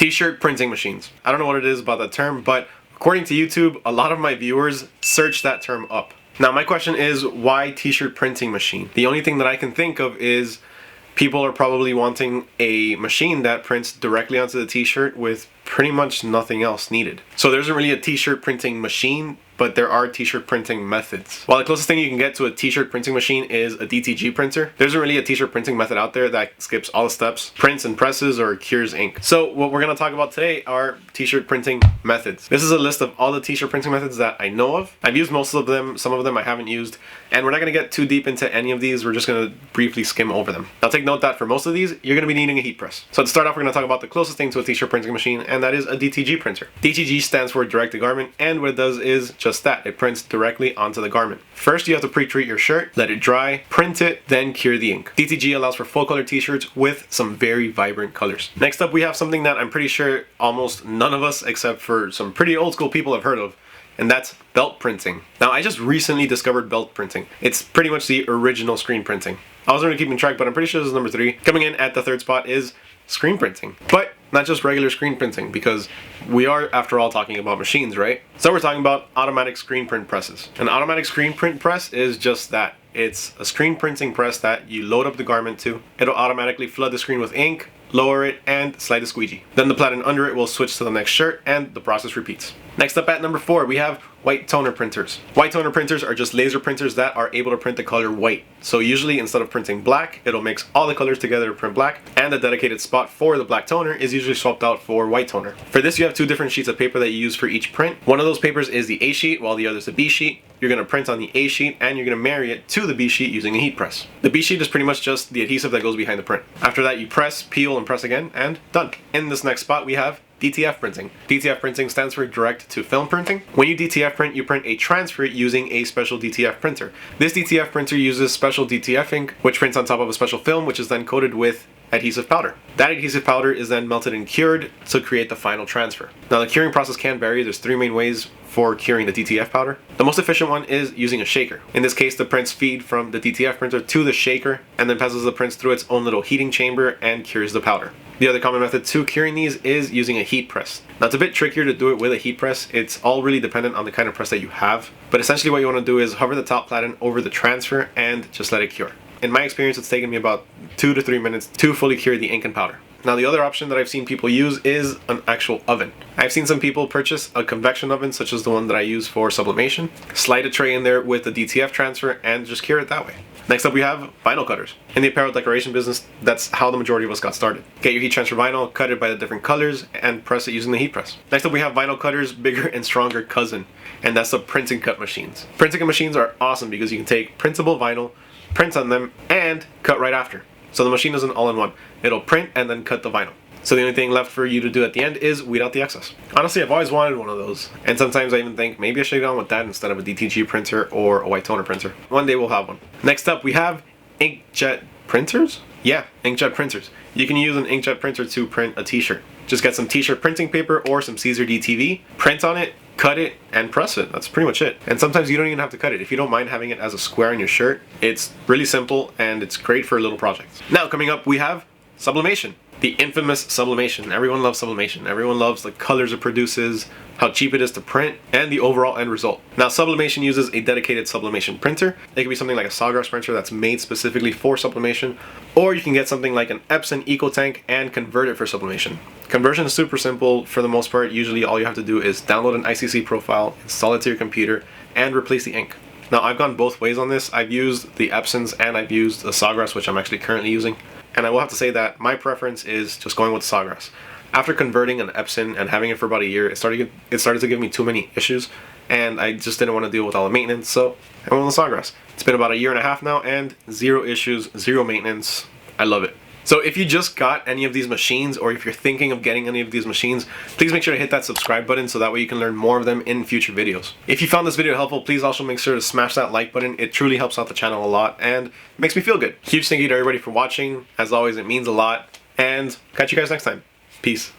T-shirt printing machines. I don't know what it is about that term, but according to YouTube, a lot of my viewers search that term up. Now my question is, why t-shirt printing machine? The only thing that I can think of is people are probably wanting a machine that prints directly onto the t-shirt with pretty much nothing else needed. So there isn't really a t-shirt printing machine, but there are t-shirt printing methods. While the closest thing you can get to a t-shirt printing machine is a DTG printer, there isn't really a t-shirt printing method out there that skips all the steps, prints and presses, or cures ink. So what we're going to talk about today are t-shirt printing methods. This is a list of all the t-shirt printing methods that I know of. I've used most of them, some of them I haven't used, and we're not going to get too deep into any of these. We're just going to briefly skim over them. Now take note that for most of these, you're going to be needing a heat press. So to start off, we're going to talk about the closest thing to a t-shirt printing machine, and that is a DTG printer. DTG stands for direct to garment, and what it does is just that. It prints directly onto the garment. First, you have to pre-treat your shirt, let it dry, print it, then cure the ink. DTG allows for full color t-shirts with some very vibrant colors. Next up, we have something that I'm pretty sure almost none of us, except for some pretty old school people, have heard of, and that's belt printing. Now, I just recently discovered belt printing. It's pretty much the original screen printing. I wasn't really keeping track, but I'm pretty sure this is number 3. Coming in at the 3rd spot is screen printing. But not just regular screen printing, because we are, after all, talking about machines, right? So we're talking about automatic screen print presses. An automatic screen print press is just that. It's a screen printing press that you load up the garment to. It'll automatically flood the screen with ink, lower it, and slide the squeegee. Then the platen under it will switch to the next shirt, and the process repeats. Next up at number 4, we have white toner printers. White toner printers are just laser printers that are able to print the color white. So usually instead of printing black, it'll mix all the colors together to print black, and the dedicated spot for the black toner is usually swapped out for white toner. For this, you have 2 different sheets of paper that you use for each print. One of those papers is the A sheet, while the other is the B sheet. You're going to print on the A sheet, and you're going to marry it to the B sheet using a heat press. The B sheet is pretty much just the adhesive that goes behind the print. After that, you press, peel, and press again, and done. In this next spot, we have DTF printing. DTF printing stands for direct to film printing. When you DTF print, you print a transfer using a special DTF printer. This DTF printer uses special DTF ink, which prints on top of a special film, which is then coated with adhesive powder. That adhesive powder is then melted and cured to create the final transfer. Now the curing process can vary. There's 3 main ways for curing the DTF powder. The most efficient one is using a shaker. In this case, the prints feed from the DTF printer to the shaker and then passes the prints through its own little heating chamber and cures the powder. The other common method to curing these is using a heat press. Now it's a bit trickier to do it with a heat press. It's all really dependent on the kind of press that you have. But essentially what you want to do is hover the top platen over the transfer and just let it cure. In my experience, it's taken me about 2 to 3 minutes to fully cure the ink and powder. Now the other option that I've seen people use is an actual oven. I've seen some people purchase a convection oven, such as the one that I use for sublimation, slide a tray in there with the DTF transfer, and just cure it that way. Next up, we have vinyl cutters. In the apparel decoration business, that's how the majority of us got started. Get your heat transfer vinyl, cut it by the different colors, and press it using the heat press. Next up, we have vinyl cutters' bigger and stronger cousin, and that's the print and cut machines. Print and cut machines are awesome because you can take printable vinyl, print on them, and cut right after. So the machine is an all-in-one. It'll print and then cut the vinyl. So the only thing left for you to do at the end is weed out the excess. Honestly, I've always wanted one of those. And sometimes I even think maybe I should have gone with that instead of a DTG printer or a white toner printer. One day we'll have one. Next up, we have Inkjet Printers? Yeah, Inkjet Printers. You can use an inkjet printer to print a t-shirt. Just get some t-shirt printing paper or some Caesar DTV, print on it, cut it, and press it. That's pretty much it. And sometimes you don't even have to cut it. If you don't mind having it as a square on your shirt, it's really simple and it's great for little projects. Now coming up, we have sublimation. The infamous sublimation. Everyone loves sublimation. Everyone loves the colors it produces, how cheap it is to print, and the overall end result. Now sublimation uses a dedicated sublimation printer. It could be something like a Sawgrass printer that's made specifically for sublimation, or you can get something like an Epson EcoTank and convert it for sublimation. Conversion is super simple for the most part. Usually all you have to do is download an ICC profile, install it to your computer, and replace the ink. Now I've gone both ways on this. I've used the Epsons and I've used the Sawgrass, which I'm actually currently using. And I will have to say that my preference is just going with Sawgrass. After converting an Epson and having it for about a year, it started to give me too many issues, and I just didn't want to deal with all the maintenance, so I went with Sawgrass. It's been about a year and a half now, and 0 issues, 0 maintenance. I love it. So if you just got any of these machines, or if you're thinking of getting any of these machines, please make sure to hit that subscribe button so that way you can learn more of them in future videos. If you found this video helpful, please also make sure to smash that like button. It truly helps out the channel a lot and makes me feel good. Huge thank you to everybody for watching. As always, it means a lot, and catch you guys next time. Peace.